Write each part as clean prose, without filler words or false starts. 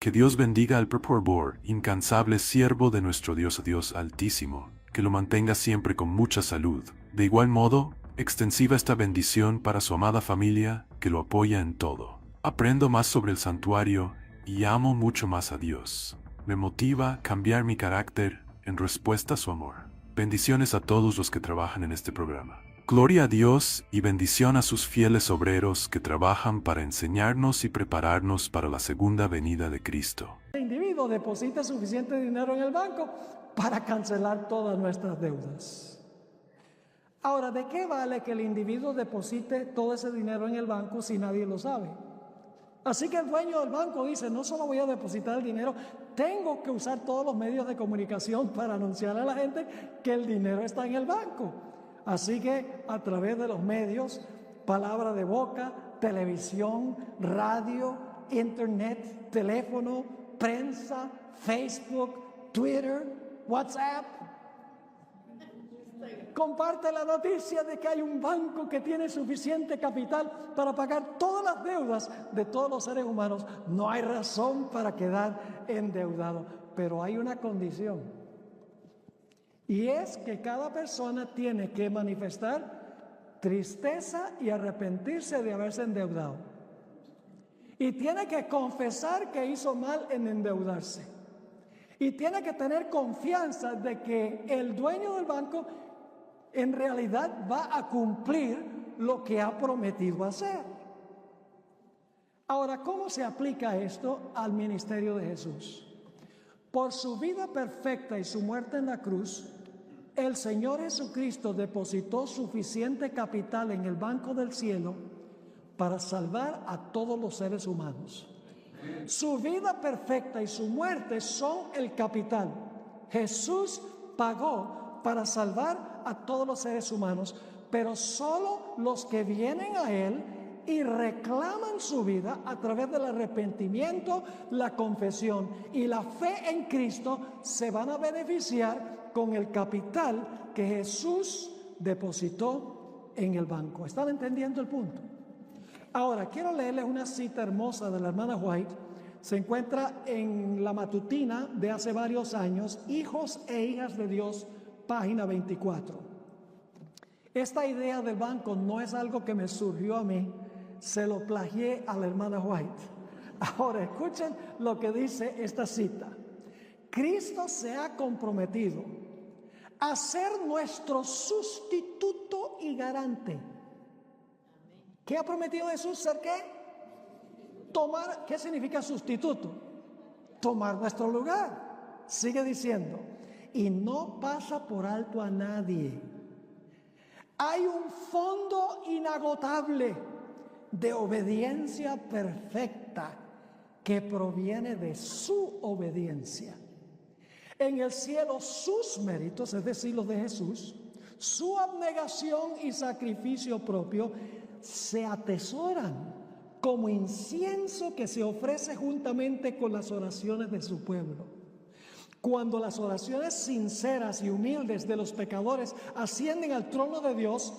Que Dios bendiga al Perporbor, incansable siervo de nuestro Dios Altísimo, que lo mantenga siempre con mucha salud. De igual modo, extensiva esta bendición para su amada familia, que lo apoya en todo. Aprendo más sobre el santuario y amo mucho más a Dios. Me motiva a cambiar mi carácter en respuesta a su amor. Bendiciones a todos los que trabajan en este programa. Gloria a Dios y bendición a sus fieles obreros que trabajan para enseñarnos y prepararnos para la segunda venida de Cristo. El individuo deposita suficiente dinero en el banco para cancelar todas nuestras deudas. Ahora, ¿de qué vale que el individuo deposite todo ese dinero en el banco si nadie lo sabe? Así que el dueño del banco dice, no solo voy a depositar el dinero, tengo que usar todos los medios de comunicación para anunciarle a la gente que el dinero está en el banco. Así que a través de los medios, palabra de boca, televisión, radio, internet, teléfono, prensa, Facebook, Twitter, WhatsApp, comparte la noticia de que hay un banco que tiene suficiente capital para pagar todas las deudas de todos los seres humanos. No hay razón para quedar endeudado, pero hay una condición. Y es que cada persona tiene que manifestar tristeza y arrepentirse de haberse endeudado. Y tiene que confesar que hizo mal en endeudarse. Y tiene que tener confianza de que el dueño del banco en realidad va a cumplir lo que ha prometido hacer. Ahora, ¿cómo se aplica esto al ministerio de Jesús? Por su vida perfecta y su muerte en la cruz, el Señor Jesucristo depositó suficiente capital en el banco del cielo para salvar a todos los seres humanos. Su vida perfecta y su muerte son el capital. Jesús pagó para salvar a todos los seres humanos, pero solo los que vienen a Él y reclaman su vida a través del arrepentimiento, la confesión y la fe en Cristo se van a beneficiar con el capital que Jesús depositó en el banco. ¿Están entendiendo el punto? Ahora, quiero leerles una cita hermosa de la hermana White. Se encuentra en la matutina de hace varios años, Hijos e Hijas de Dios, página 24. Esta idea del banco no es algo que me surgió a mí, se lo plagié a la hermana White. Ahora, escuchen lo que dice esta cita. Cristo se ha comprometido a ser nuestro sustituto y garante. ¿Qué ha prometido Jesús ser qué? Tomar, ¿qué significa sustituto? Tomar nuestro lugar. Sigue diciendo, y no pasa por alto a nadie. Hay un fondo inagotable de obediencia perfecta que proviene de su obediencia. En el cielo sus méritos, es decir, los de Jesús, su abnegación y sacrificio propio se atesoran como incienso que se ofrece juntamente con las oraciones de su pueblo. Cuando las oraciones sinceras y humildes de los pecadores ascienden al trono de Dios,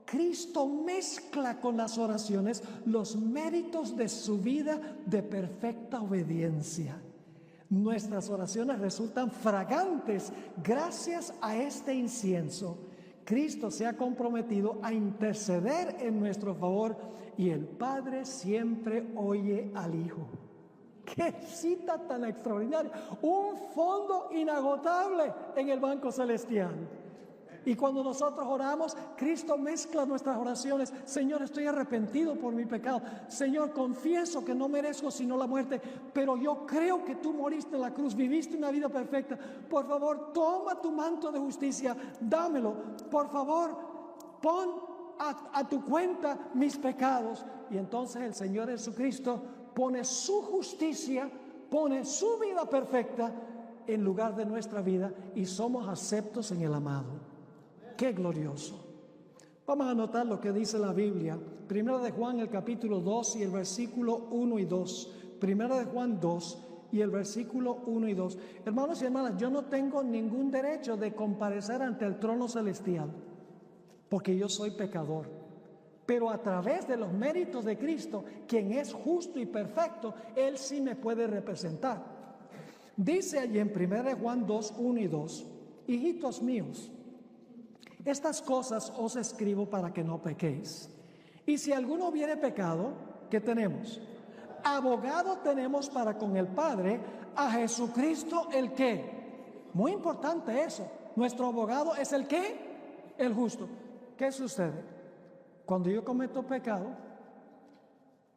Cristo mezcla con las oraciones los méritos de su vida de perfecta obediencia. Nuestras oraciones resultan fragantes gracias a este incienso. Cristo se ha comprometido a interceder en nuestro favor y el Padre siempre oye al Hijo. ¡Qué cita tan extraordinaria! Un fondo inagotable en el banco celestial. Y cuando nosotros oramos, Cristo mezcla nuestras oraciones. Señor, estoy arrepentido por mi pecado. Señor, confieso que no merezco sino la muerte, pero yo creo que tú moriste en la cruz, viviste una vida perfecta. Por favor, toma tu manto de justicia, dámelo. Por favor, pon a tu cuenta mis pecados. Y entonces el Señor Jesucristo pone su justicia, pone su vida perfecta en lugar de nuestra vida y somos aceptos en el amado. ¡Qué glorioso! Vamos a anotar lo que dice la Biblia. Primera de Juan, el capítulo 2 y el versículo 1 y 2. Primera de Juan 2 y el versículo 1 y 2. Hermanos y hermanas, yo no tengo ningún derecho de comparecer ante el trono celestial, porque yo soy pecador. Pero a través de los méritos de Cristo, quien es justo y perfecto, Él sí me puede representar. Dice allí en 1 Juan 2, 1 y 2, hijitos míos, estas cosas os escribo para que no pequéis. Y si alguno hubiere pecado, ¿qué tenemos? Abogado tenemos para con el Padre, a Jesucristo el ¿qué? Muy importante eso. Nuestro abogado es el ¿qué? El justo. ¿Qué sucede? Cuando yo cometo pecado,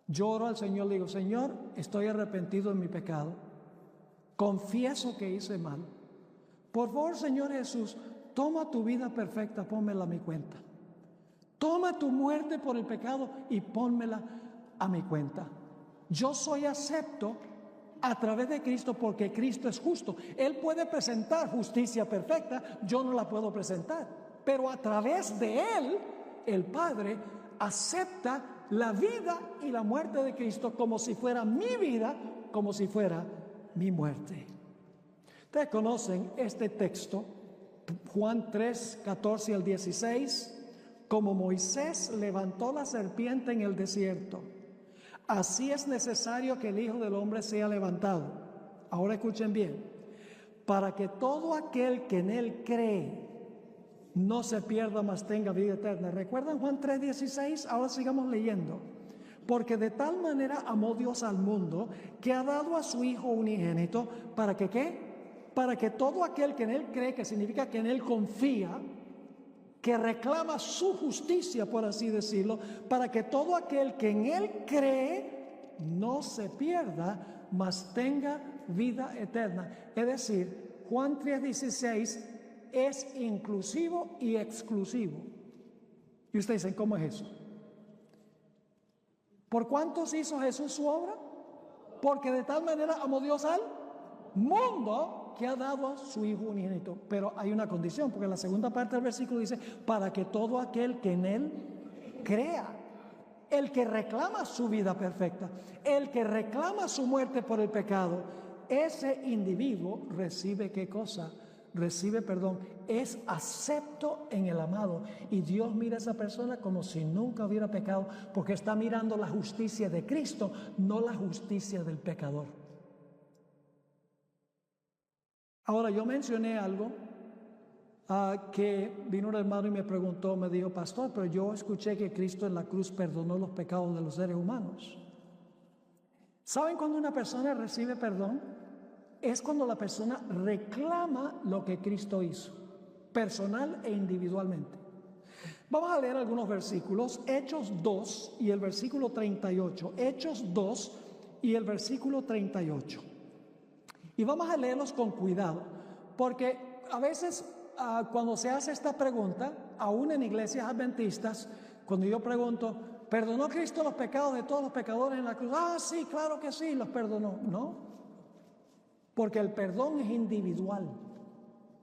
yo oro al Señor, le digo, Señor, estoy arrepentido de mi pecado, confieso que hice mal. Por favor, Señor Jesús, toma tu vida perfecta, pónmela a mi cuenta. Toma tu muerte por el pecado y pónmela a mi cuenta. Yo soy acepto a través de Cristo porque Cristo es justo. Él puede presentar justicia perfecta, yo no la puedo presentar, pero a través de Él, el Padre acepta la vida y la muerte de Cristo como si fuera mi vida, como si fuera mi muerte. Ustedes conocen este texto, Juan 3, 14 al 16, como Moisés levantó la serpiente en el desierto, así es necesario que el Hijo del Hombre sea levantado. Ahora escuchen bien, para que todo aquel que en Él cree no se pierda, mas tenga vida eterna. ¿Recuerdan Juan 3:16? Ahora sigamos leyendo. Porque de tal manera amó Dios al mundo que ha dado a su Hijo unigénito para que ¿qué? Para que todo aquel que en Él cree, que significa que en Él confía, que reclama su justicia, por así decirlo, para que todo aquel que en Él cree no se pierda, mas tenga vida eterna. Es decir, Juan 3:16 es inclusivo y exclusivo. Y ustedes dicen, ¿cómo es eso? ¿Por cuántos hizo Jesús su obra? Porque de tal manera amó Dios al mundo que ha dado a su Hijo unigénito. Pero hay una condición, porque la segunda parte del versículo dice, para que todo aquel que en Él crea, el que reclama su vida perfecta, el que reclama su muerte por el pecado, ese individuo recibe ¿qué cosa? Recibe perdón, es acepto en el amado, y Dios mira a esa persona como si nunca hubiera pecado, porque está mirando la justicia de Cristo, no la justicia del pecador. Ahora, yo mencioné algo que vino un hermano y me preguntó, me dijo, pastor, pero yo escuché que Cristo en la cruz perdonó los pecados de los seres humanos. ¿Saben cuando una persona recibe perdón? Es cuando la persona reclama lo que Cristo hizo, personal e individualmente. Vamos a leer algunos versículos, Hechos 2 y el versículo 38, Hechos 2 y el versículo 38. Y vamos a leerlos con cuidado, porque a veces cuando se hace esta pregunta, aún en iglesias adventistas, cuando yo pregunto, ¿perdonó Cristo los pecados de todos los pecadores en la cruz? Ah, sí, claro que sí, los perdonó. No. Porque el perdón es individual.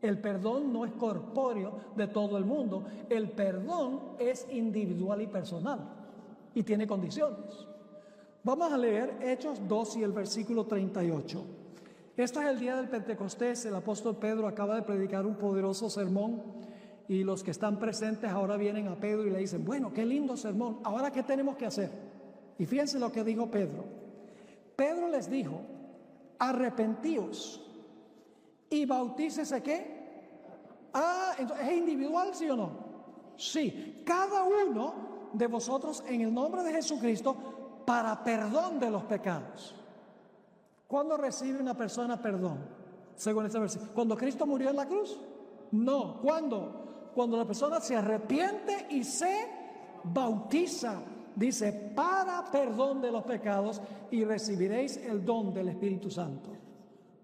El perdón no es corpóreo de todo el mundo. El perdón es individual y personal. Y tiene condiciones. Vamos a leer Hechos 2 y el versículo 38. Este es el día del Pentecostés. El apóstol Pedro acaba de predicar un poderoso sermón. Y los que están presentes ahora vienen a Pedro y le dicen, bueno, qué lindo sermón. Ahora, ¿qué tenemos que hacer? Y fíjense lo que dijo Pedro. Pedro les dijo, arrepentíos y bautícese ¿qué? Entonces, ¿es individual, sí o no? Sí, cada uno de vosotros en el nombre de Jesucristo para perdón de los pecados. ¿Cuándo recibe una persona perdón? Según este versículo, ¿cuando Cristo murió en la cruz? No, ¿cuándo? Cuando la persona se arrepiente y se bautiza. Dice, para perdón de los pecados y recibiréis el don del Espíritu Santo.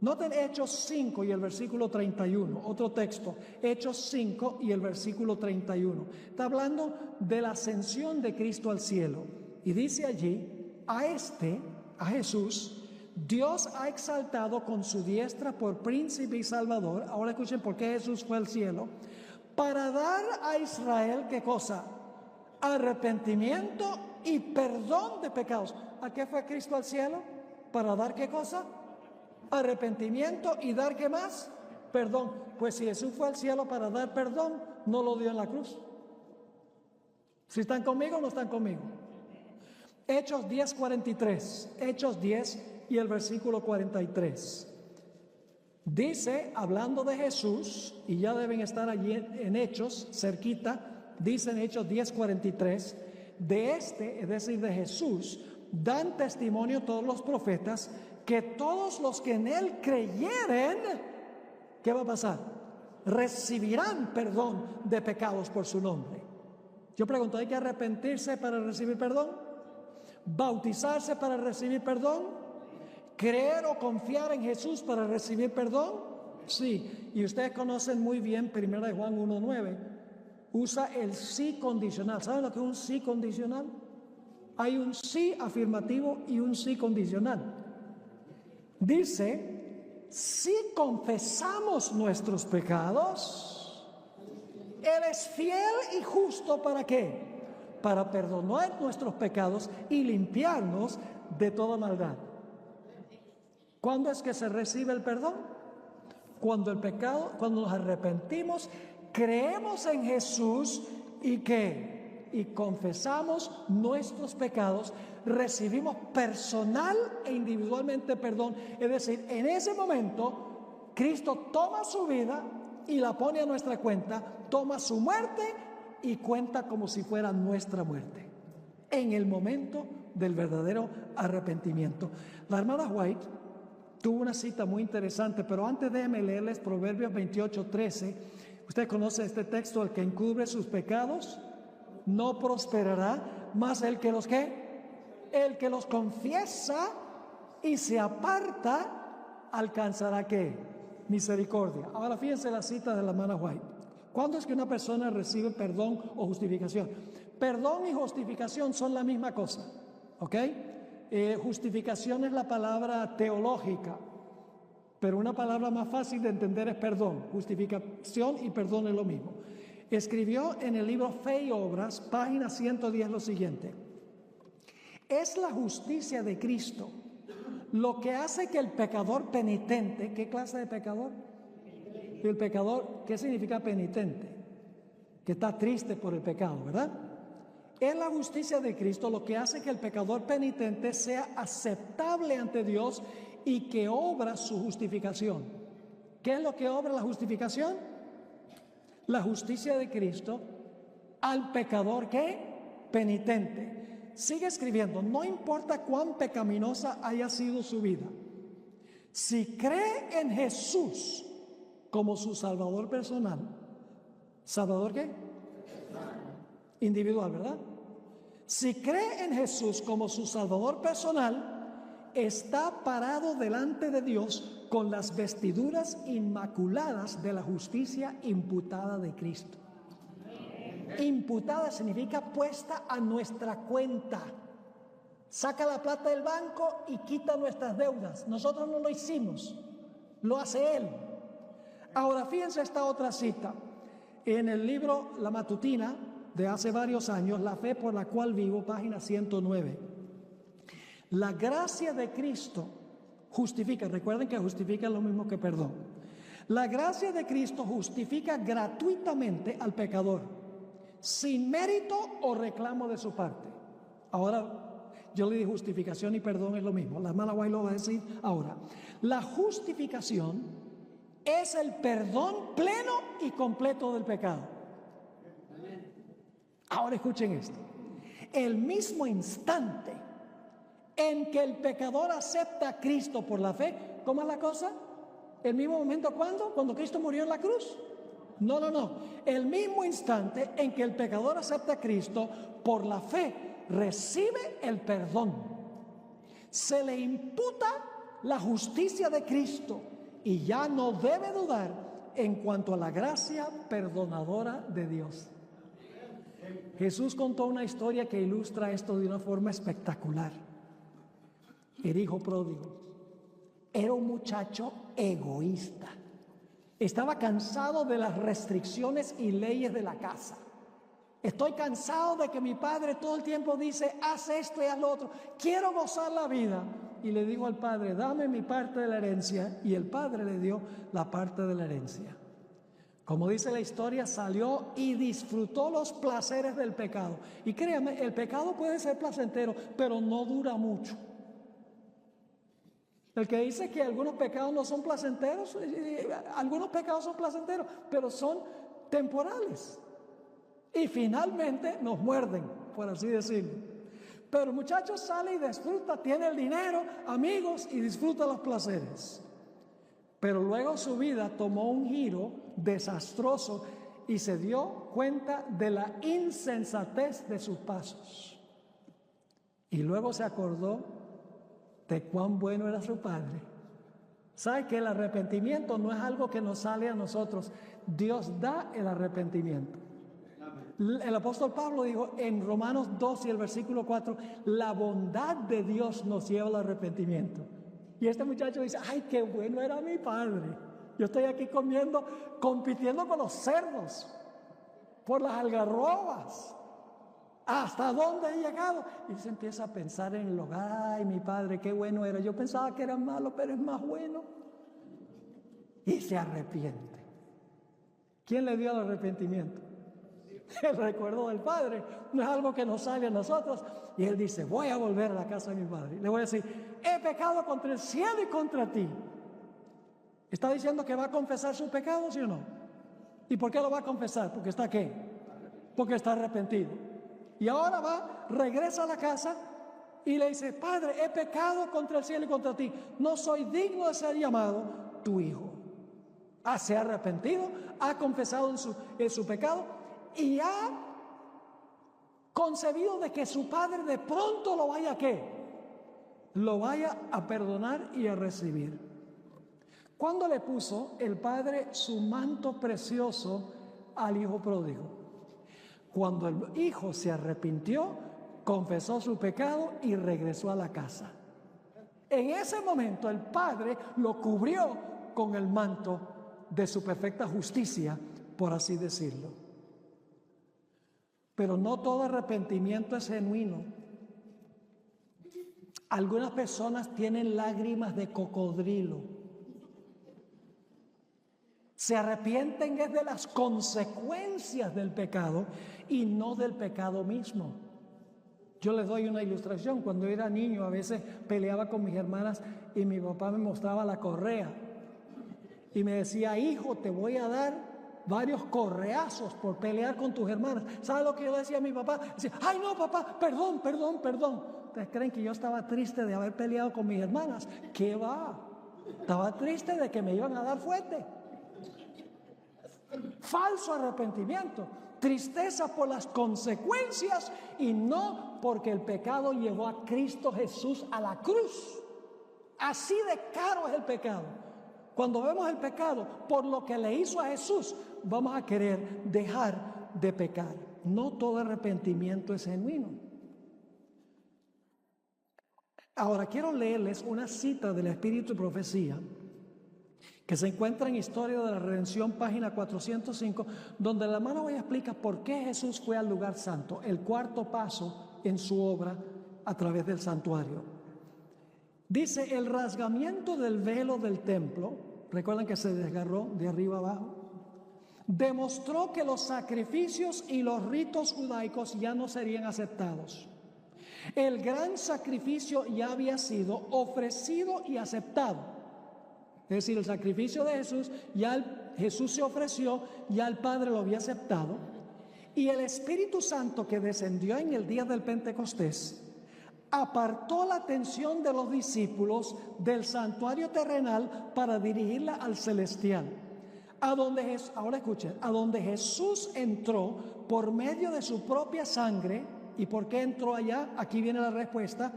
Noten Hechos 5 y el versículo 31, otro texto, Hechos 5 y el versículo 31. Está hablando de la ascensión de Cristo al cielo. Y dice allí, a Jesús, Dios ha exaltado con su diestra por príncipe y salvador. Ahora escuchen por qué Jesús fue al cielo. Para dar a Israel, ¿qué cosa? Arrepentimiento y perdón de pecados. ¿A qué fue Cristo al cielo? ¿Para dar qué cosa? Arrepentimiento y dar qué más? Perdón. Pues si Jesús fue al cielo para dar perdón, no lo dio en la cruz. ¿Si están conmigo o no están conmigo? Hechos 10:43. Hechos 10 y el versículo 43. Dice, hablando de Jesús, y ya deben estar allí en Hechos, cerquita, dice en Hechos 10:43, de es decir, de Jesús, dan testimonio todos los profetas, que todos los que en él creyeren, ¿qué va a pasar? Recibirán perdón de pecados por su nombre. Yo pregunto, ¿hay que arrepentirse para recibir perdón? ¿Bautizarse para recibir perdón? ¿Creer o confiar en Jesús para recibir perdón? Sí, y ustedes conocen muy bien 1 Juan 1:9. Usa el sí condicional. ¿Saben lo que es un sí condicional? Hay un sí afirmativo y un sí condicional. Dice, si confesamos nuestros pecados, Él es fiel y justo ¿para qué? Para perdonar nuestros pecados y limpiarnos de toda maldad. ¿Cuándo es que se recibe el perdón? Cuando nos arrepentimos, creemos en Jesús y ¿qué? Y confesamos nuestros pecados, recibimos personal e individualmente perdón. Es decir, en ese momento, Cristo toma su vida y la pone a nuestra cuenta, toma su muerte y cuenta como si fuera nuestra muerte, en el momento del verdadero arrepentimiento. La hermana White tuvo una cita muy interesante, pero antes déjenme leerles Proverbios 28:13. Usted conoce este texto: el que encubre sus pecados no prosperará, más el que los ¿qué? El que los confiesa y se aparta alcanzará ¿qué? Misericordia. Ahora fíjense la cita de la hermana White. ¿Cuándo es que una persona recibe perdón o justificación? Perdón y justificación son la misma cosa, ¿ok? Justificación es la palabra teológica, pero una palabra más fácil de entender es perdón. Justificación y perdón es lo mismo. Escribió en el libro Fe y Obras, página 110, lo siguiente: es la justicia de Cristo lo que hace que el pecador penitente, ¿qué clase de pecador? El pecador, ¿qué significa penitente? Que está triste por el pecado, ¿verdad? Es la justicia de Cristo lo que hace que el pecador penitente sea aceptable ante Dios y que obra su justificación. ¿Qué es lo que obra la justificación? La justicia de Cristo al pecador ¿qué? Penitente. Sigue escribiendo, no importa cuán pecaminosa haya sido su vida, si cree en Jesús como su Salvador personal. ¿Salvador qué? Individual, ¿verdad? Si cree en Jesús como su Salvador personal, está parado delante de Dios con las vestiduras inmaculadas de la justicia imputada de Cristo. Imputada significa puesta a nuestra cuenta. Saca la plata del banco y quita nuestras deudas. Nosotros no lo hicimos, lo hace Él. Ahora fíjense esta otra cita. En el libro La Matutina de hace varios años, La fe por la cual vivo, página 109. La gracia de Cristo justifica, recuerden que justifica es lo mismo que perdón. La gracia de Cristo justifica gratuitamente al pecador, sin mérito o reclamo de su parte. Ahora, yo le dije justificación y perdón es lo mismo. La hermana White lo va a decir ahora. La justificación es el perdón pleno y completo del pecado. Ahora escuchen esto. El mismo instante en que el pecador acepta a Cristo por la fe, ¿cómo es la cosa? ¿El mismo momento cuándo? ¿Cuando Cristo murió en la cruz? No. El mismo instante en que el pecador acepta a Cristo por la fe, recibe el perdón. Se le imputa la justicia de Cristo y ya no debe dudar en cuanto a la gracia perdonadora de Dios. Jesús contó una historia que ilustra esto de una forma espectacular. El hijo pródigo era un muchacho egoísta. Estaba cansado de las restricciones y leyes de la casa. Estoy cansado de que mi padre todo el tiempo dice, haz esto y haz lo otro. Quiero gozar la vida. Y le dijo al padre, dame mi parte de la herencia. Y el padre le dio la parte de la herencia. Como dice la historia, salió y disfrutó los placeres del pecado. Y créame, el pecado puede ser placentero, pero no dura mucho. El que dice que algunos pecados no son placenteros, algunos pecados son placenteros, pero son temporales. Y finalmente nos muerden, por así decirlo. Pero el muchacho sale y disfruta, tiene el dinero, amigos, y disfruta los placeres. Pero luego su vida tomó un giro desastroso y se dio cuenta de la insensatez de sus pasos. Y luego se acordó de cuán bueno era su padre. ¿Sabe que el arrepentimiento no es algo que nos sale a nosotros? Dios da el arrepentimiento. El apóstol Pablo dijo en Romanos 2 y el versículo 4, la bondad de Dios nos lleva al arrepentimiento. Y este muchacho dice, ay, qué bueno era mi padre. Yo estoy aquí compitiendo con los cerdos, por las algarrobas. ¿Hasta dónde he llegado? Y se empieza a pensar en el hogar. Ay, mi padre, qué bueno era. Yo pensaba que era malo, pero es más bueno. Y se arrepiente. ¿Quién le dio el arrepentimiento? El recuerdo del padre. No es algo que nos sale a nosotros. Y él dice, voy a volver a la casa de mi padre. Le voy a decir, he pecado contra el cielo y contra ti. ¿Está diciendo que va a confesar su pecado, sí o no? ¿Y por qué lo va a confesar? ¿Porque está qué? Porque está arrepentido. Y ahora regresa a la casa y le dice, Padre, he pecado contra el cielo y contra ti. No soy digno de ser llamado tu hijo. Se ha arrepentido, ha confesado en su pecado y ha concebido de que su padre de pronto lo vaya a ¿qué? Lo vaya a perdonar y a recibir. ¿Cuándo le puso el padre su manto precioso al hijo pródigo? Cuando el hijo se arrepintió, confesó su pecado y regresó a la casa. En ese momento el padre lo cubrió con el manto de su perfecta justicia, por así decirlo. Pero no todo arrepentimiento es genuino. Algunas personas tienen lágrimas de cocodrilo. Se arrepienten es de las consecuencias del pecado y no del pecado mismo. Yo les doy una ilustración. Cuando era niño a veces peleaba con mis hermanas y mi papá me mostraba la correa y me decía, hijo, te voy a dar varios correazos por pelear con tus hermanas. ¿Sabe lo que yo decía a mi papá? Decía, ay no papá, perdón. ¿Ustedes creen que yo estaba triste de haber peleado con mis hermanas? ¿Qué va? Estaba triste de que me iban a dar fuerte. Falso arrepentimiento, tristeza por las consecuencias y no porque el pecado llevó a Cristo Jesús a la cruz. Así de caro es el pecado. Cuando vemos el pecado por lo que le hizo a Jesús, vamos a querer dejar de pecar. No todo arrepentimiento es genuino. Ahora quiero leerles una cita del Espíritu y Profecía que se encuentra en Historia de la Redención, página 405, donde la hermana hoy explica por qué Jesús fue al lugar santo, el cuarto paso en su obra a través del santuario. Dice, el rasgamiento del velo del templo, recuerdan que se desgarró de arriba abajo, demostró que los sacrificios y los ritos judaicos ya no serían aceptados. El gran sacrificio ya había sido ofrecido y aceptado. Es decir, el sacrificio de Jesús, Jesús se ofreció, ya el Padre lo había aceptado. Y el Espíritu Santo que descendió en el día del Pentecostés apartó la atención de los discípulos del santuario terrenal para dirigirla al celestial. Ahora escuchen, a donde Jesús entró por medio de su propia sangre. ¿Y por qué entró allá? Aquí viene la respuesta.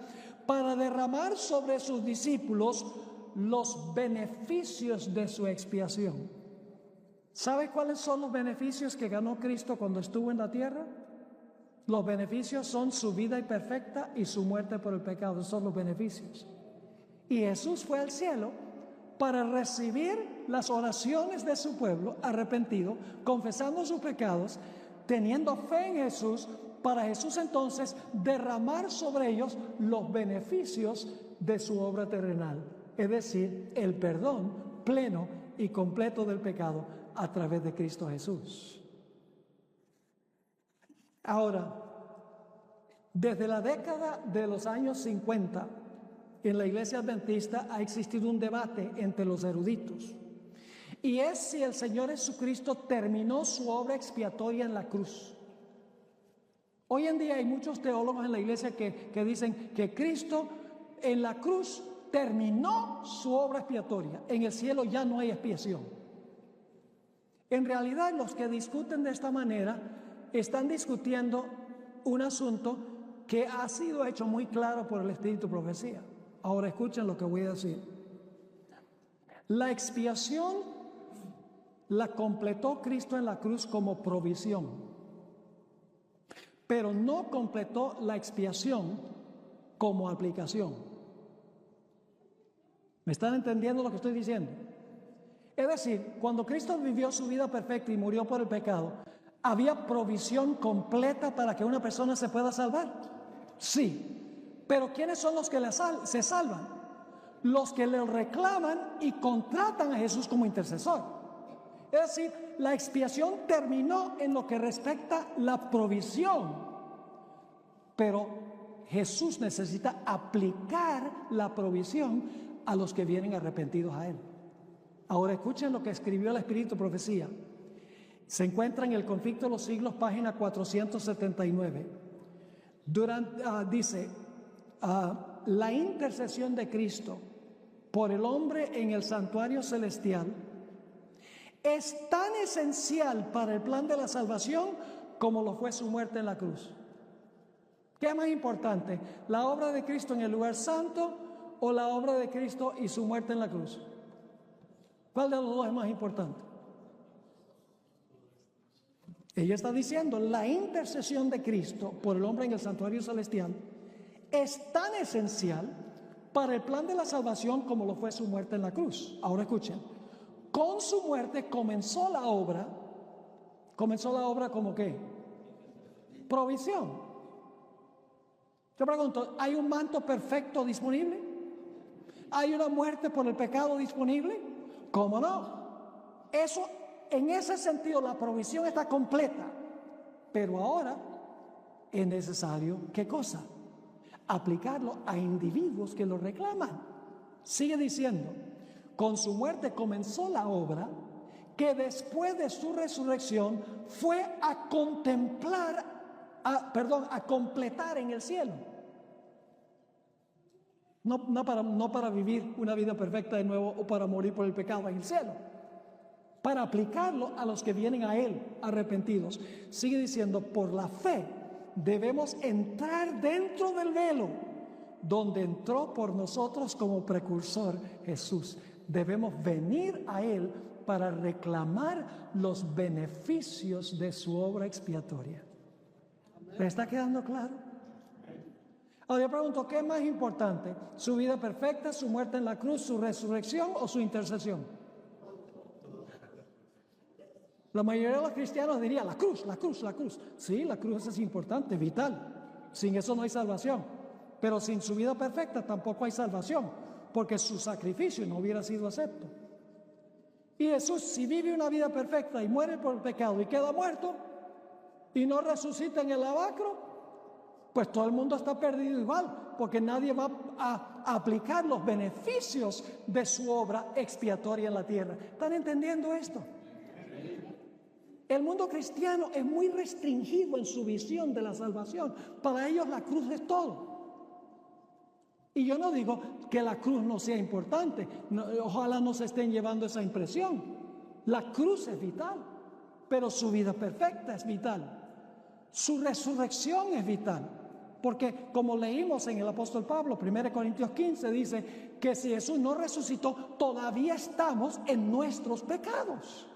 Para derramar sobre sus discípulos los beneficios de su expiación. ¿Sabe cuáles son los beneficios que ganó Cristo cuando estuvo en la tierra? Los beneficios son su vida imperfecta y su muerte por el pecado. Esos son los beneficios. Y Jesús fue al cielo para recibir las oraciones de su pueblo arrepentido, confesando sus pecados, teniendo fe en Jesús, para Jesús entonces derramar sobre ellos los beneficios de su obra terrenal. Es decir, el perdón pleno y completo del pecado a través de Cristo Jesús. Ahora, desde la década de los años 50, en la Iglesia Adventista ha existido un debate entre los eruditos, y es si el Señor Jesucristo terminó su obra expiatoria en la cruz. Hoy en día hay muchos teólogos en la Iglesia que dicen que Cristo en la cruz terminó su obra expiatoria. En el cielo ya no hay expiación. En realidad, los que discuten de esta manera están discutiendo un asunto que ha sido hecho muy claro por el Espíritu de Profecía. Ahora escuchen lo que voy a decir. La expiación la completó Cristo en la cruz como provisión, pero no completó la expiación como aplicación. ¿Me están entendiendo lo que estoy diciendo? Es decir, cuando Cristo vivió su vida perfecta y murió por el pecado, ¿había provisión completa para que una persona se pueda salvar? Sí. Pero ¿quiénes son los que se salvan? Los que le reclaman y contratan a Jesús como intercesor. Es decir, la expiación terminó en lo que respecta la provisión, pero Jesús necesita aplicar la provisión a los que vienen arrepentidos a Él. Ahora escuchen lo que escribió el Espíritu de Profecía. Se encuentra en el Conflicto de los Siglos, página 479. Dice, la intercesión de Cristo por el hombre en el santuario celestial es tan esencial para el plan de la salvación como lo fue su muerte en la cruz. ¿Qué es más importante? ¿La obra de Cristo en el lugar santo o la obra de Cristo y su muerte en la cruz? ¿Cuál de los dos es más importante? Ella está diciendo, la intercesión de Cristo por el hombre en el santuario celestial es tan esencial para el plan de la salvación como lo fue su muerte en la cruz. Ahora escuchen. Con su muerte comenzó la obra como ¿qué? Provisión. Yo pregunto, ¿hay un manto perfecto disponible? ¿Hay una muerte por el pecado disponible? ¿Cómo no? Eso, en ese sentido, la provisión está completa. Pero ahora es necesario, ¿qué cosa? Aplicarlo a individuos que lo reclaman. Sigue diciendo, con su muerte comenzó la obra que después de su resurrección fue a completar en el cielo. No para vivir una vida perfecta de nuevo o para morir por el pecado en el cielo. Para aplicarlo a los que vienen a Él arrepentidos. Sigue diciendo, por la fe debemos entrar dentro del velo donde entró por nosotros como precursor Jesús. Debemos venir a Él para reclamar los beneficios de su obra expiatoria. ¿Le está quedando claro? Ahora yo pregunto, ¿qué es más importante? ¿Su vida perfecta, su muerte en la cruz, su resurrección o su intercesión? La mayoría de los cristianos diría la cruz. Sí, la cruz es importante, vital. Sin eso no hay salvación. Pero sin su vida perfecta tampoco hay salvación, porque su sacrificio no hubiera sido acepto. Y Jesús, si vive una vida perfecta y muere por el pecado y queda muerto y no resucita en el lavacro, pues todo el mundo está perdido igual, porque nadie va a aplicar los beneficios de su obra expiatoria en la tierra. ¿Están entendiendo esto? El mundo cristiano es muy restringido en su visión de la salvación. Para ellos la cruz es todo. Y yo no digo que la cruz no sea importante. Ojalá no se estén llevando esa impresión. La cruz es vital, pero su vida perfecta es vital. Su resurrección es vital. Porque como leímos en el apóstol Pablo, 1 Corintios 15, dice que si Jesús no resucitó, todavía estamos en nuestros pecados.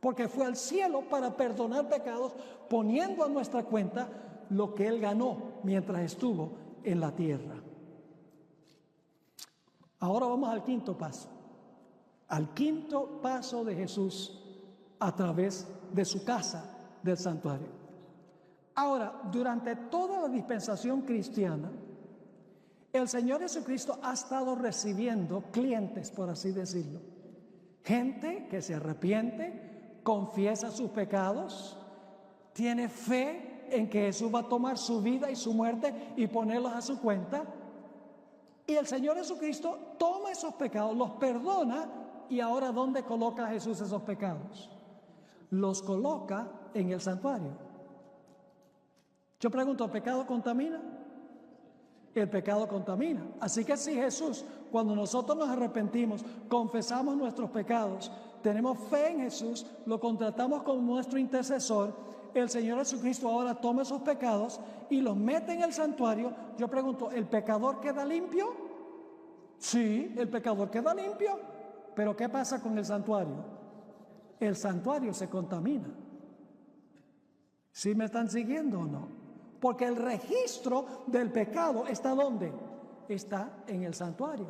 Porque fue al cielo para perdonar pecados, poniendo a nuestra cuenta lo que Él ganó mientras estuvo en la tierra. Ahora vamos al quinto paso. Al quinto paso de Jesús a través de su casa del santuario. Ahora, durante toda la dispensación cristiana, el Señor Jesucristo ha estado recibiendo clientes, por así decirlo. Gente que se arrepiente, confiesa sus pecados, tiene fe en que Jesús va a tomar su vida y su muerte y ponerlos a su cuenta. Y el Señor Jesucristo toma esos pecados, los perdona, y ahora ¿dónde coloca Jesús esos pecados? Los coloca en el santuario. Yo pregunto, ¿el pecado contamina? El pecado contamina. Así que si Jesús, cuando nosotros nos arrepentimos, confesamos nuestros pecados, tenemos fe en Jesús, lo contratamos como nuestro intercesor, el Señor Jesucristo ahora toma esos pecados y los mete en el santuario. Yo pregunto, ¿el pecador queda limpio? Sí, el pecador queda limpio. Pero ¿qué pasa con el santuario? El santuario se contamina. ¿Sí me están siguiendo o no? Porque el registro del pecado ¿está dónde? Está en el santuario.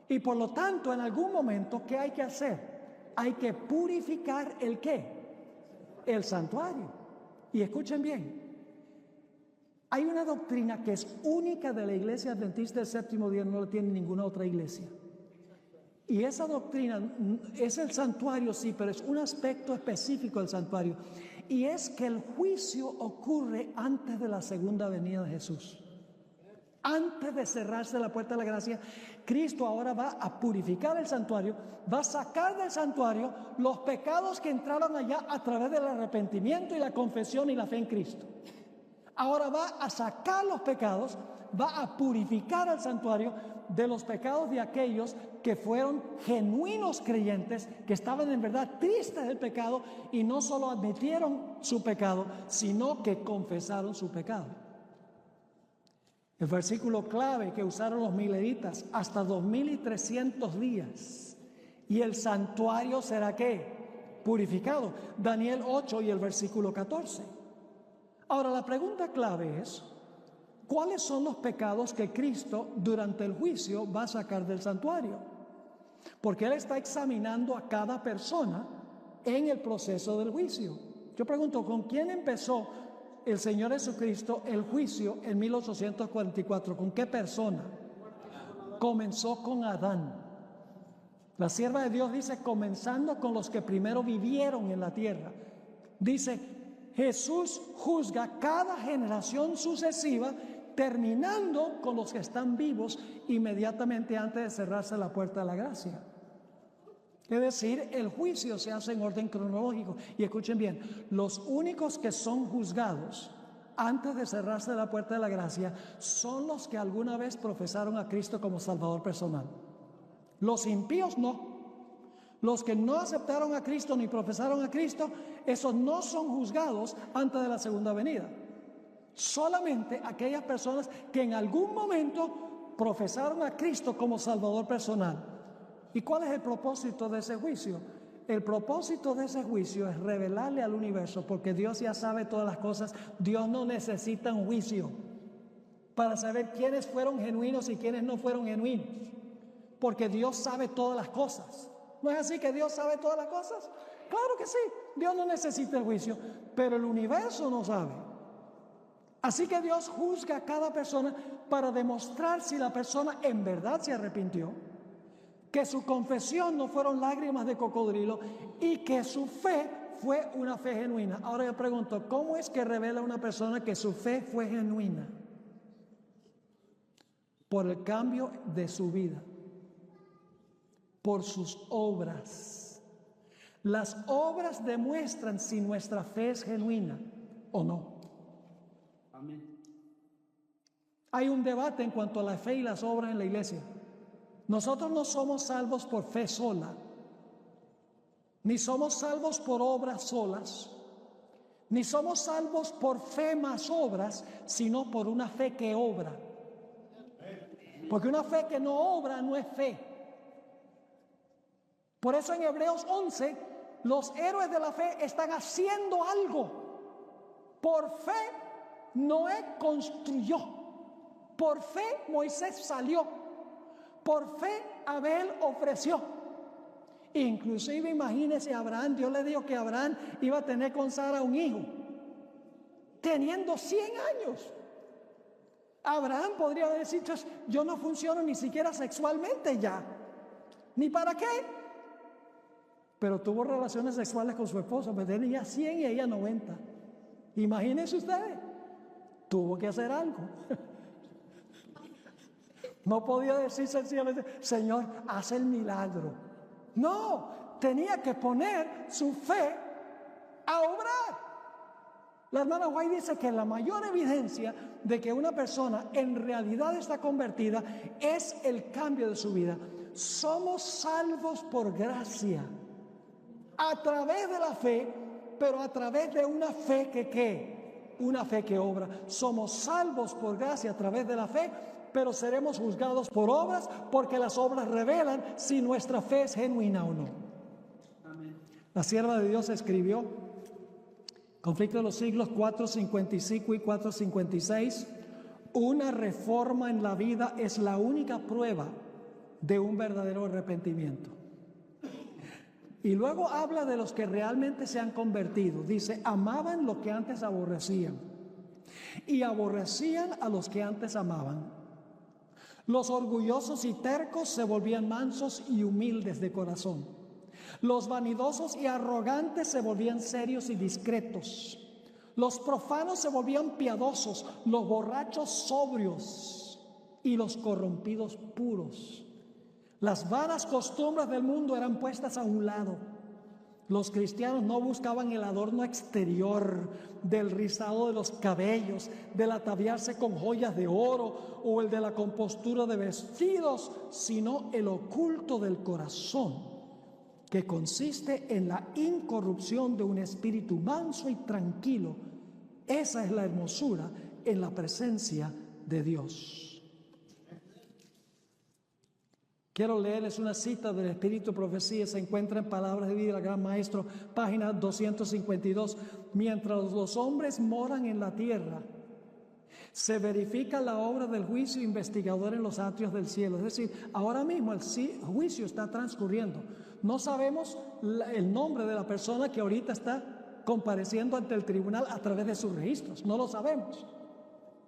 Y por lo tanto, en algún momento, ¿qué hay que hacer? Hay que purificar ¿el qué? El santuario. Y escuchen bien, hay una doctrina que es única de la Iglesia Adventista del Séptimo Día, no la tiene ninguna otra iglesia. Y esa doctrina es el santuario, sí, pero es un aspecto específico del santuario. Y es que el juicio ocurre antes de la segunda venida de Jesús. Antes de cerrarse la puerta de la gracia, Cristo ahora va a purificar el santuario, va a sacar del santuario los pecados que entraron allá a través del arrepentimiento y la confesión y la fe en Cristo. Ahora va a sacar los pecados, va a purificar al santuario de los pecados de aquellos que fueron genuinos creyentes, que estaban en verdad tristes del pecado y no solo admitieron su pecado, sino que confesaron su pecado. El versículo clave que usaron los mileritas, hasta 2300 días. Y el santuario será ¿qué? Purificado. Daniel 8 y el versículo 14. Ahora la pregunta clave es, ¿cuáles son los pecados que Cristo durante el juicio va a sacar del santuario? Porque Él está examinando a cada persona en el proceso del juicio. Yo pregunto, ¿con quién empezó el Señor Jesucristo el juicio en 1844? ¿Con qué persona? Comenzó con Adán. La sierva de Dios dice, comenzando con los que primero vivieron en la tierra. Dice, Jesús juzga cada generación sucesiva, terminando con los que están vivos inmediatamente antes de cerrarse la puerta de la gracia. Es decir, el juicio se hace en orden cronológico. Y escuchen bien, los únicos que son juzgados antes de cerrarse la puerta de la gracia son los que alguna vez profesaron a Cristo como Salvador personal. Los impíos no. Los que no aceptaron a Cristo ni profesaron a Cristo, esos no son juzgados antes de la segunda venida. Solamente aquellas personas que en algún momento profesaron a Cristo como Salvador personal. ¿Y cuál es el propósito de ese juicio? El propósito de ese juicio es revelarle al universo, porque Dios ya sabe todas las cosas. Dios no necesita un juicio para saber quiénes fueron genuinos y quiénes no fueron genuinos, porque Dios sabe todas las cosas. ¿No es así que Dios sabe todas las cosas? Claro que sí, Dios no necesita el juicio, pero el universo no sabe. Así que Dios juzga a cada persona para demostrar si la persona en verdad se arrepintió, que su confesión no fueron lágrimas de cocodrilo y que su fe fue una fe genuina. Ahora yo pregunto, ¿cómo es que revela una persona que su fe fue genuina? Por el cambio de su vida, por sus obras. Las obras demuestran si nuestra fe es genuina o no. Amén. Hay un debate en cuanto a la fe y las obras en la iglesia. Nosotros no somos salvos por fe sola, ni somos salvos por obras solas, ni somos salvos por fe más obras, sino por una fe que obra. Porque una fe que no obra no es fe. Por eso en Hebreos 11, los héroes de la fe están haciendo algo. Por fe, Noé construyó. Por fe, Moisés salió. Por fe, Abel ofreció. Inclusive, imagínese Abraham. Dios le dijo que Abraham iba a tener con Sara un hijo, teniendo 100 años. Abraham podría haber dicho, yo no funciono ni siquiera sexualmente ya. ¿Ni para qué? pero tuvo relaciones sexuales con su esposo, pues tenía 100 y ella 90. Imagínense ustedes, tuvo que hacer algo. No podía decir sencillamente, Señor, haz el milagro. No, tenía que poner su fe a obrar. La hermana White dice que la mayor evidencia de que una persona en realidad está convertida es el cambio de su vida. Somos salvos por gracia, a través de la fe, pero a través de una fe que ¿qué? Una fe que obra. Somos salvos por gracia a través de la fe, pero seremos juzgados por obras, porque las obras revelan si nuestra fe es genuina o no. Amén. La sierva de Dios escribió, Conflicto de los siglos 4:55 y 4:56, una reforma en la vida es la única prueba de un verdadero arrepentimiento. Y luego habla de los que realmente se han convertido. Dice, amaban lo que antes aborrecían y aborrecían a los que antes amaban. Los orgullosos y tercos se volvían mansos y humildes de corazón. Los vanidosos y arrogantes se volvían serios y discretos. Los profanos se volvían piadosos, los borrachos sobrios y los corrompidos puros. Las vanas costumbres del mundo eran puestas a un lado. Los cristianos no buscaban el adorno exterior del rizado de los cabellos, del ataviarse con joyas de oro o el de la compostura de vestidos, sino el oculto del corazón, que consiste en la incorrupción de un espíritu manso y tranquilo. Esa es la hermosura en la presencia de Dios. Quiero leerles una cita del Espíritu Profecía, se encuentra en Palabras de Vida del Gran Maestro, página 252. Mientras los hombres moran en la tierra, se verifica la obra del juicio investigador en los atrios del cielo. Es decir, ahora mismo el juicio está transcurriendo. No sabemos el nombre de la persona que ahorita está compareciendo ante el tribunal a través de sus registros. No lo sabemos.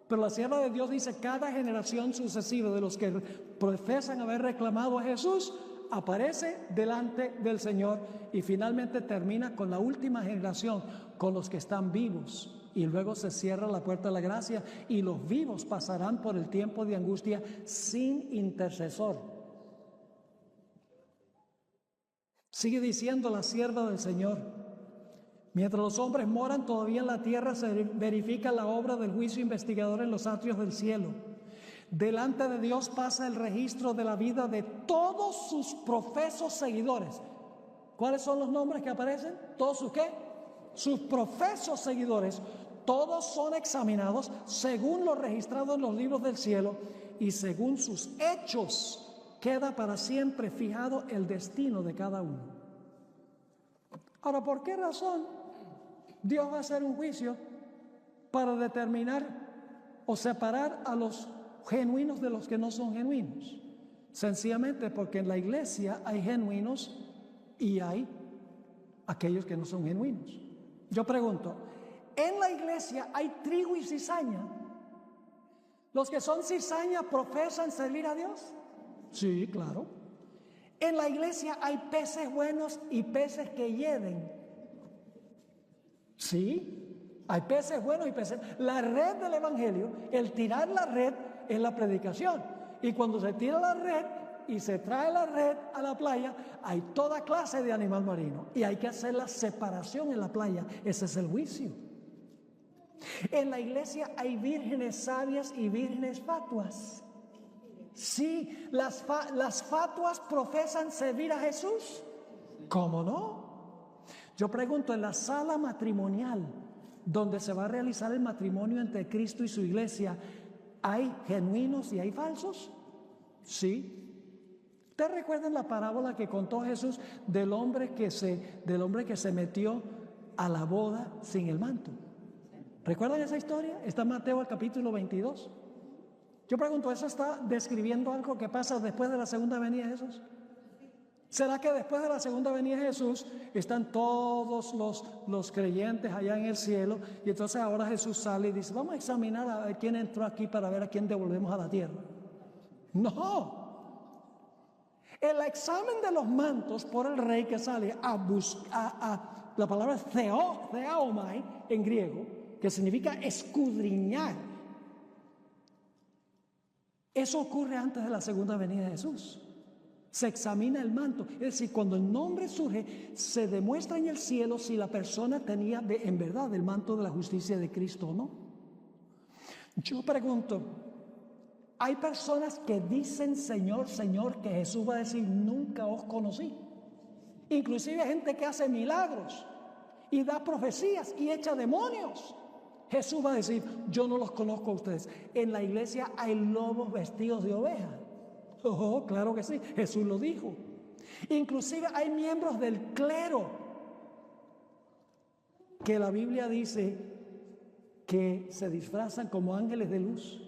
Pero la sierva de Dios dice, cada generación sucesiva de los que profesan haber reclamado a Jesús aparece delante del Señor y finalmente termina con la última generación, con los que están vivos. Y luego se cierra la puerta de la gracia y los vivos pasarán por el tiempo de angustia sin intercesor. Sigue diciendo la sierva del Señor. Mientras los hombres moran todavía en la tierra, se verifica la obra del juicio investigador en los atrios del cielo. Delante de Dios pasa el registro de la vida de todos sus profesos seguidores. ¿Cuáles son los nombres que aparecen? ¿Todos sus qué? Sus profesos seguidores. Todos son examinados según lo registrado en los libros del cielo y según sus hechos queda para siempre fijado el destino de cada uno. Ahora, ¿por qué razón Dios va a hacer un juicio para determinar o separar a los genuinos de los que no son genuinos? Sencillamente porque en la iglesia hay genuinos y hay aquellos que no son genuinos. Yo pregunto, ¿en la iglesia hay trigo y cizaña? ¿Los que son cizaña profesan servir a Dios? Sí, claro. En la iglesia hay peces buenos y peces que hieden. Sí, hay peces buenos y peces. La red del evangelio, el tirar la red es la predicación. Y cuando se tira la red y se trae la red a la playa, hay toda clase de animal marino. Y hay que hacer la separación en la playa. Ese es el juicio. En la iglesia hay vírgenes sabias y vírgenes fatuas. Sí, las fatuas profesan servir a Jesús. ¿Cómo no? Yo pregunto, en la sala matrimonial, donde se va a realizar el matrimonio entre Cristo y su iglesia, ¿hay genuinos y hay falsos? Sí. ¿Ustedes recuerdan la parábola que contó Jesús del hombre que se metió a la boda sin el manto? ¿Recuerdan esa historia? Está en Mateo el capítulo 22. Yo pregunto, ¿eso está describiendo algo que pasa después de la segunda venida de Jesús? ¿Será que después de la segunda venida de Jesús están todos los creyentes allá en el cielo y entonces ahora Jesús sale y dice, vamos a examinar a ver quién entró aquí para ver a quién devolvemos a la tierra? No. El examen de los mantos por el rey que sale a buscar, la palabra theomai en griego, que significa escudriñar. Eso ocurre antes de la segunda venida de Jesús. Se examina el manto. Es decir, cuando el nombre surge, se demuestra en el cielo si la persona tenía en verdad el manto de la justicia de Cristo o no. Yo pregunto, hay personas que dicen Señor, Señor, que Jesús va a decir nunca os conocí. Inclusive gente que hace milagros y da profecías y echa demonios. Jesús va a decir, yo no los conozco a ustedes. En la iglesia hay lobos vestidos de oveja. Oh, claro que sí, Jesús lo dijo. Inclusive hay miembros del clero que la Biblia dice que se disfrazan como ángeles de luz.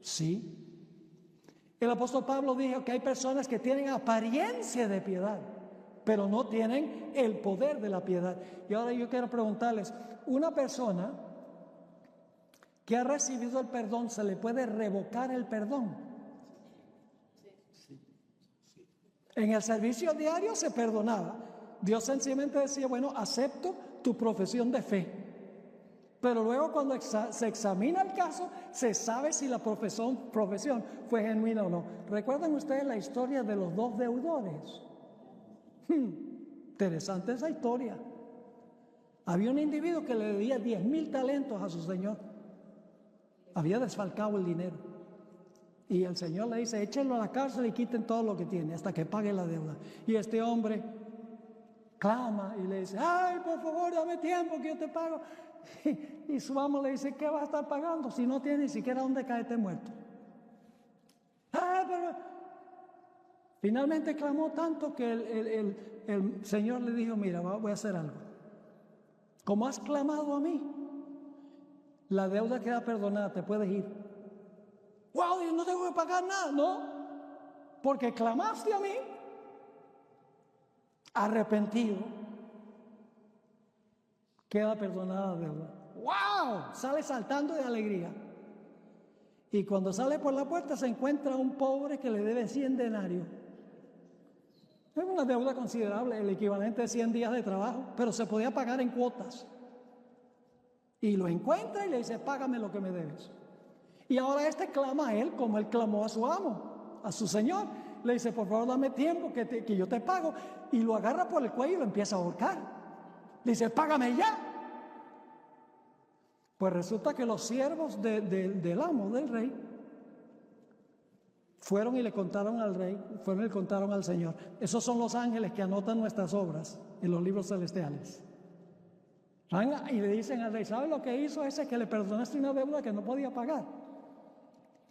Sí. El apóstol Pablo dijo que hay personas que tienen apariencia de piedad, pero no tienen el poder de la piedad. Y ahora yo quiero preguntarles, una persona que ha recibido el perdón, ¿se le puede revocar el perdón? En el servicio diario se perdonaba. Dios sencillamente decía, bueno, acepto tu profesión de fe. Pero luego cuando se examina el caso, se sabe si la profesión fue genuina o no. ¿Recuerdan ustedes la historia de los dos deudores? Interesante esa historia. Había un individuo que le debía 10,000 talentos a su señor. Había desfalcado el dinero. Y el Señor le dice, échenlo a la cárcel y quiten todo lo que tiene hasta que pague la deuda. Y este hombre clama y le dice, ay, por favor, dame tiempo que yo te pago. Y su amo le dice, ¿qué vas a estar pagando si no tienes ni siquiera dónde caerte muerto? Pero finalmente clamó tanto que el Señor le dijo, mira, voy a hacer algo. Como has clamado a mí, la deuda queda perdonada, te puedes ir. Wow, yo no tengo que pagar nada, ¿no? Porque clamaste a mí, arrepentido, queda perdonada la deuda. ¡Wow! Sale saltando de alegría. Y cuando sale por la puerta se encuentra un pobre que le debe 100 denarios. Es una deuda considerable, el equivalente de 100 días de trabajo, pero se podía pagar en cuotas. Y lo encuentra y le dice, págame lo que me debes. Y ahora clama a él como él clamó a su amo, a su señor. Le dice, por favor, dame tiempo que yo te pago. Y lo agarra por el cuello y lo empieza a ahorcar. Le dice, págame ya. Pues resulta que los siervos del amo, del rey, fueron y le contaron al rey, fueron y le contaron al Señor. Esos son los ángeles que anotan nuestras obras en los libros celestiales. Y le dicen al rey, ¿sabe lo que hizo ese que le perdonaste una deuda que no podía pagar?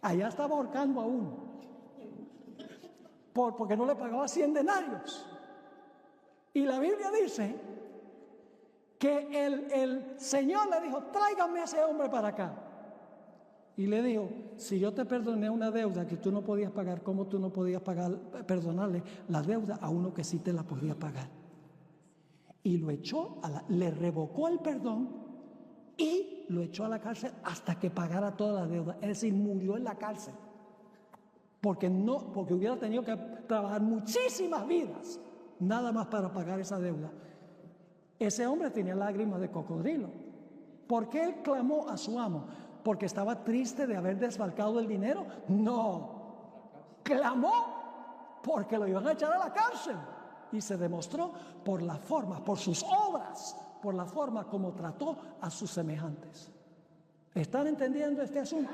Allá estaba ahorcando a uno, porque no le pagaba 100 denarios. Y la Biblia dice que el Señor le dijo, tráigame a ese hombre para acá. Y le dijo, si yo te perdoné una deuda que tú no podías pagar, ¿cómo tú no podías perdonarle la deuda a uno que sí te la podía pagar? Y lo echó, le revocó el perdón y lo echó a la cárcel hasta que pagara toda la deuda. Es decir, murió en la cárcel. Porque hubiera tenido que trabajar muchísimas vidas, nada más para pagar esa deuda. Ese hombre tenía lágrimas de cocodrilo. ¿Por qué él clamó a su amo? ¿Porque estaba triste de haber desfalcado el dinero? No. Clamó porque lo iban a echar a la cárcel. Y se demostró por la forma, por sus obras, por la forma como trató a sus semejantes. ¿Están entendiendo este asunto?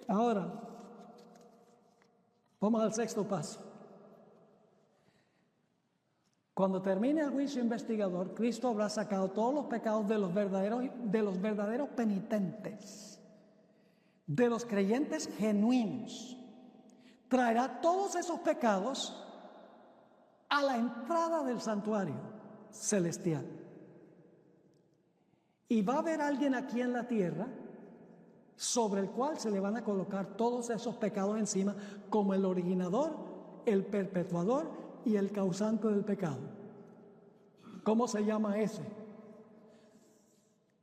Ahora, vamos al sexto paso. Cuando termine el juicio investigador, Cristo habrá sacado todos los pecados de los verdaderos penitentes, de los creyentes genuinos. Traerá todos esos pecados a la entrada del santuario celestial. Y va a haber alguien aquí en la tierra sobre el cual se le van a colocar todos esos pecados encima, como el originador, el perpetuador y el causante del pecado. ¿Cómo se llama ese?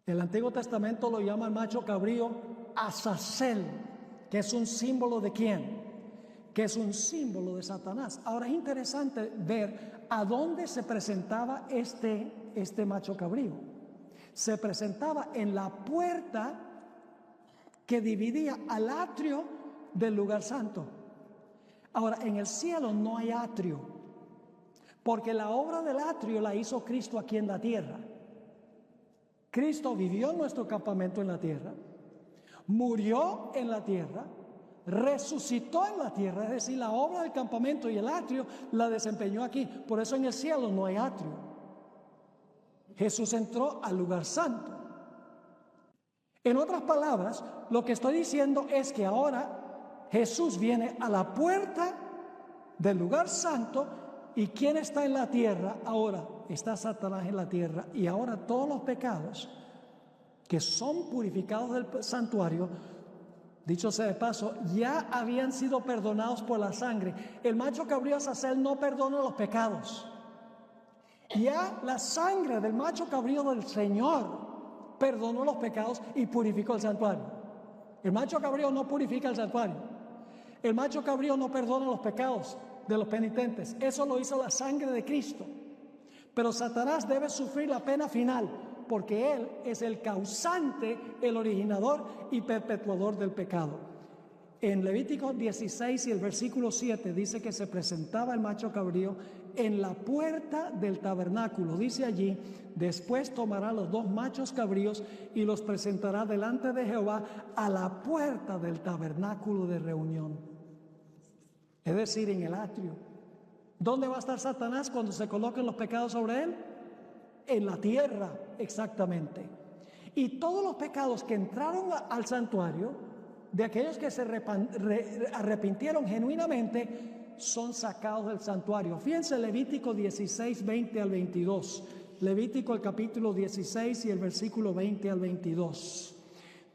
El Antiguo Testamento lo llama el macho cabrío Azazel, que es un símbolo ¿de quién? que es un símbolo de Satanás. Ahora es interesante ver a dónde se presentaba este macho cabrío. Se presentaba en la puerta que dividía al atrio del lugar santo. Ahora, en el cielo no hay atrio, porque la obra del atrio la hizo Cristo aquí en la tierra. Cristo vivió en nuestro campamento en la tierra, murió en la tierra, resucitó en la tierra, es decir, la obra del campamento y el atrio la desempeñó aquí. Por eso en el cielo no hay atrio. Jesús entró al lugar santo. En otras palabras, lo que estoy diciendo es que ahora Jesús viene a la puerta del lugar santo. ¿Y quién está en la tierra ahora? Está Satanás en la tierra. Y ahora todos los pecados que son purificados del santuario, dicho sea de paso, ya habían sido perdonados por la sangre. El macho cabrío Azazel no perdona los pecados. Ya la sangre del macho cabrío del Señor perdonó los pecados y purificó el santuario. El macho cabrío no purifica el santuario. El macho cabrío no perdona los pecados de los penitentes. Eso lo hizo la sangre de Cristo. Pero Satanás debe sufrir la pena final, porque él es el causante, el originador y perpetuador del pecado. En Levítico 16 y el versículo 7 dice que se presentaba el macho cabrío en la puerta del tabernáculo. Dice allí: después tomará los dos machos cabríos y los presentará delante de Jehová a la puerta del tabernáculo de reunión. Es decir, en el atrio. ¿Dónde va a estar Satanás cuando se coloquen los pecados sobre él? En la tierra, exactamente. Y todos los pecados que entraron al santuario, de aquellos que se arrepintieron genuinamente, son sacados del santuario. Fíjense Levítico 16, 20 al 22. Levítico el capítulo 16 y el versículo 20 al 22.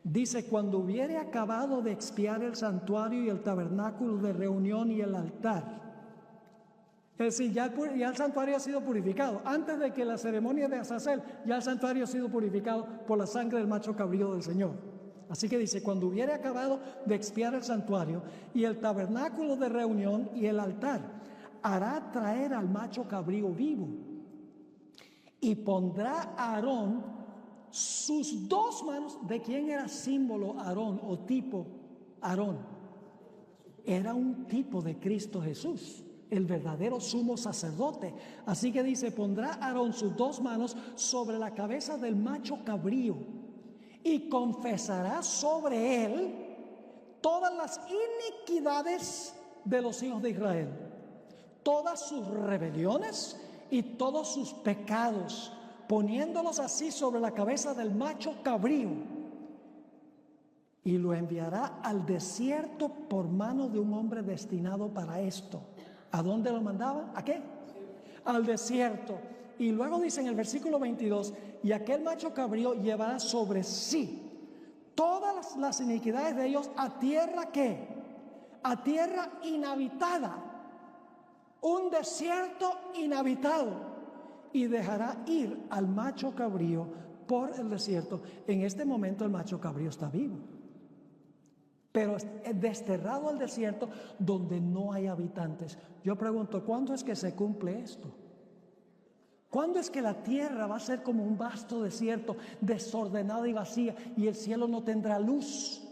Dice: cuando hubiere acabado de expiar el santuario y el tabernáculo de reunión y el altar. Es decir, ya el santuario ha sido purificado. Antes de que la ceremonia de Azazel, ya el santuario ha sido purificado por la sangre del macho cabrío del Señor. Así que dice: cuando hubiere acabado de expiar el santuario y el tabernáculo de reunión y el altar, hará traer al macho cabrío vivo y pondrá a Aarón sus dos manos. ¿De quién era símbolo Aarón o tipo Aarón? Era un tipo de Cristo Jesús, el verdadero sumo sacerdote. Así que dice: pondrá Aarón sus dos manos sobre la cabeza del macho cabrío y confesará sobre él todas las iniquidades de los hijos de Israel, todas sus rebeliones y todos sus pecados, poniéndolos así sobre la cabeza del macho cabrío, y lo enviará al desierto por mano de un hombre destinado para esto. ¿A dónde lo mandaban? ¿A qué? Al desierto. Y luego dice en el versículo 22: y aquel macho cabrío llevará sobre sí todas las iniquidades de ellos a tierra, ¿qué? A tierra inhabitada, un desierto inhabitado. Y dejará ir al macho cabrío por el desierto. En este momento el macho cabrío está vivo, pero es desterrado al desierto donde no hay habitantes. Yo pregunto: ¿cuándo es que se cumple esto? ¿Cuándo es que la tierra va a ser como un vasto desierto, desordenada y vacía, y el cielo no tendrá luz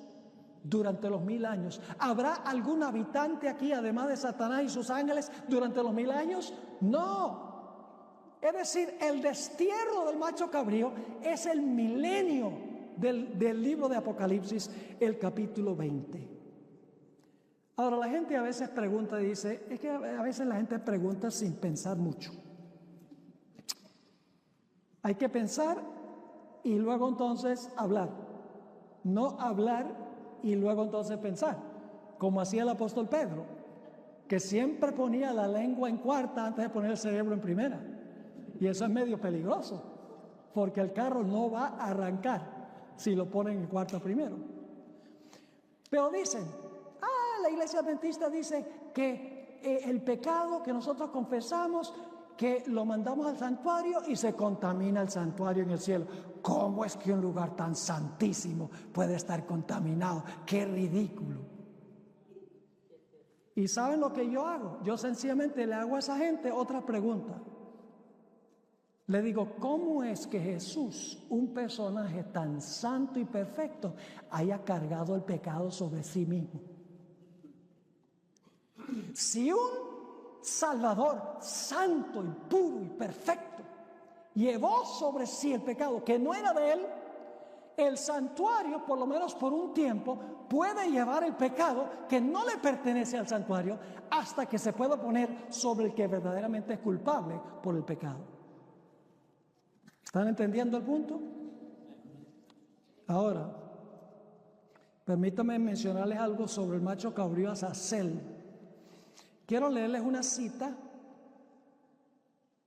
durante los 1000 años? ¿Habrá algún habitante aquí, además de Satanás y sus ángeles, durante los 1000 años? No. Es decir, el destierro del macho cabrío es el milenio del libro de Apocalipsis, el capítulo 20. Ahora, la gente a veces pregunta y dice, es que a veces la gente pregunta sin pensar mucho. Hay que pensar y luego entonces hablar. No hablar y luego entonces pensar, como hacía el apóstol Pedro, que siempre ponía la lengua en cuarta antes de poner el cerebro en primera. Y eso es medio peligroso, porque el carro no va a arrancar si lo ponen en cuarta primero. Pero dicen, la iglesia adventista dice que el pecado que nosotros confesamos, que lo mandamos al santuario y se contamina el santuario en el cielo. ¿Cómo es que un lugar tan santísimo puede estar contaminado? ¡Qué ridículo! ¿Y saben lo que yo hago? Yo sencillamente le hago a esa gente otra pregunta. Le digo, ¿cómo es que Jesús, un personaje tan santo y perfecto, haya cargado el pecado sobre sí mismo? Si un Salvador santo y puro y perfecto llevó sobre sí el pecado que no era de él, el santuario, por lo menos por un tiempo, puede llevar el pecado que no le pertenece al santuario hasta que se pueda poner sobre el que verdaderamente es culpable por el pecado. ¿Están entendiendo el punto? Ahora, permítanme mencionarles algo sobre el macho cabrío Azazel. Quiero leerles una cita.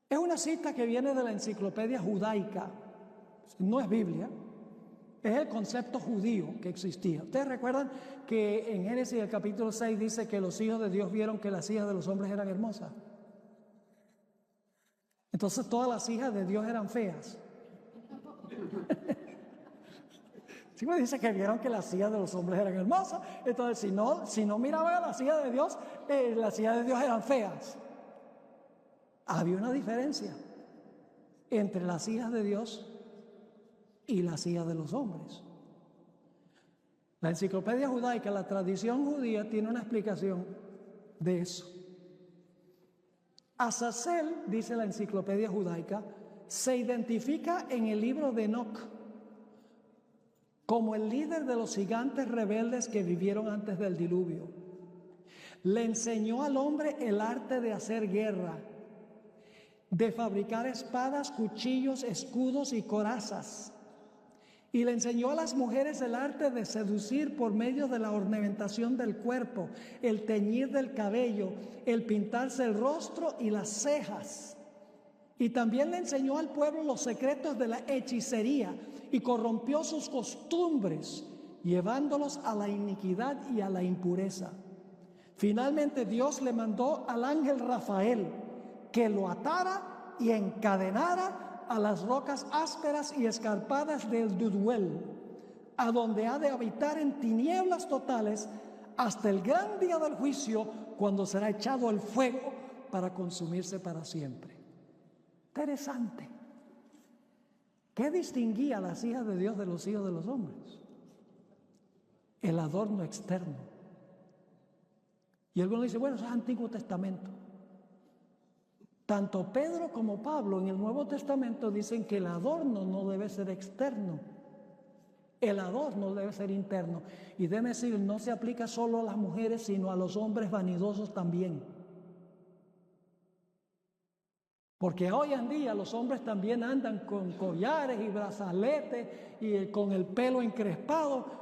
Es una cita que viene de la enciclopedia judaica. No es Biblia. Es el concepto judío que existía. Ustedes recuerdan que en Génesis el capítulo 6 dice que los hijos de Dios vieron que las hijas de los hombres eran hermosas. Entonces todas las hijas de Dios eran feas. Sí, me dice que vieron que las hijas de los hombres eran hermosas. Entonces si no miraban a las hijas de Dios, las hijas de Dios eran feas. Había una diferencia entre las hijas de Dios y las hijas de los hombres. La enciclopedia judaica, la tradición judía, tiene una explicación de eso. Azazel, dice la enciclopedia judaica, se identifica en el libro de Enoc como el líder de los gigantes rebeldes que vivieron antes del diluvio. Le enseñó al hombre el arte de hacer guerra, de fabricar espadas, cuchillos, escudos y corazas. Y le enseñó a las mujeres el arte de seducir por medio de la ornamentación del cuerpo, el teñir del cabello, el pintarse el rostro y las cejas. Y también le enseñó al pueblo los secretos de la hechicería y corrompió sus costumbres, llevándolos a la iniquidad y a la impureza. Finalmente Dios le mandó al ángel Rafael que lo atara y encadenara a las rocas ásperas y escarpadas del Duduel, a donde ha de habitar en tinieblas totales hasta el gran día del juicio, cuando será echado al fuego para consumirse para siempre. Interesante. ¿Qué distinguía a las hijas de Dios de los hijos de los hombres? El adorno externo. Y algunos dicen, bueno, eso es Antiguo Testamento. Tanto Pedro como Pablo en el Nuevo Testamento dicen que el adorno no debe ser externo. El adorno debe ser interno. Y déjeme decir, no se aplica solo a las mujeres, sino a los hombres vanidosos también. Porque hoy en día los hombres también andan con collares y brazaletes y con el pelo encrespado.